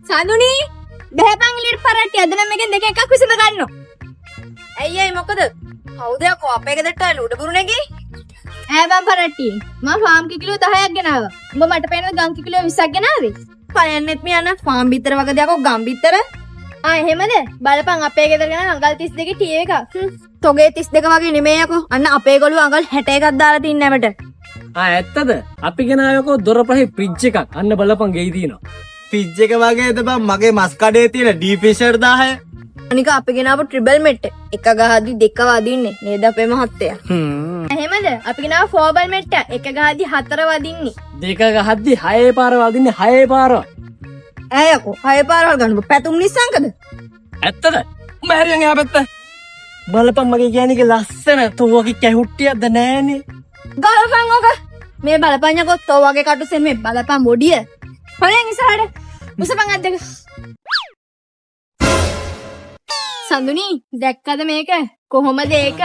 සඳුනි බහැපන් එළියට පරට්ටිය අද නම් මේකෙන් දෙක එකක් විසඳ ගන්නවා. ඇයි මොකද? කවුද යකෝ අපේ ගෙදරට උඩ බුරුනේගේ? ඈ බම් පරට්ටිය. මම ෆාම් කිලෝ 10ක් ගෙනාවා. උඹ මට පේනවා ගම් කිලෝ 20ක් ගෙනාවේ. පයන්නෙත් මියන්න ෆාම් බිත්තර වගේ දෙයක් ගම් බිත්තර. එහෙමද? බලපන් අපේ ගෙදර ගෙනා අඟල් 32 ටී එකක්. තොගේ 32 වගේ නෙමෙයි යකෝ. අන්න අපේ ගොළුව අඟල් 61ක් දාලා තින්නේ නැවට. ඇත්තද? අපි ගෙනාවකෝ දොරපහේ ෆ්‍රිජ් එකක්. අන්න බලපන් ගෙයි දිනවා. ෆ්‍රිජ් එක වගේද බං මගේ මස් කඩේ තියෙන ඩීප්‍රෙෂර් 10. අනික අපි ගෙනාව ට්‍රිබල් මෙට් එක ගහද්දි දෙක වදින්නේ නේද අපේ මහත්තයා. එහෙමද? අපි ගෙනාවා ෆෝබල් මෙට්ට එක ගහද්දි 4 වදින්නේ. දෙක ගහද්දි 6 පාර වදින්නේ 6 පාර. ඈ යකෝ 6 පාරවල් ගන්න පැතුම් නිසංකද? ඇත්තද? උඹ හරියන් එහා පැත්ත. බලපන් මගේ කියන්නේ ලස්සන තෝවගේ කැහුට්ටියක්ද නෑනේ. ගලපන් ඕක. මේ බලපන් යකෝ තෝ වගේ කටුසෙන් මේ බලපන් මොඩිය. හොරෙන් ඉස්සරහට. මුසපන් අත් දෙක. සඳුනි දැක්කද මේක? කොහොමද ඒක?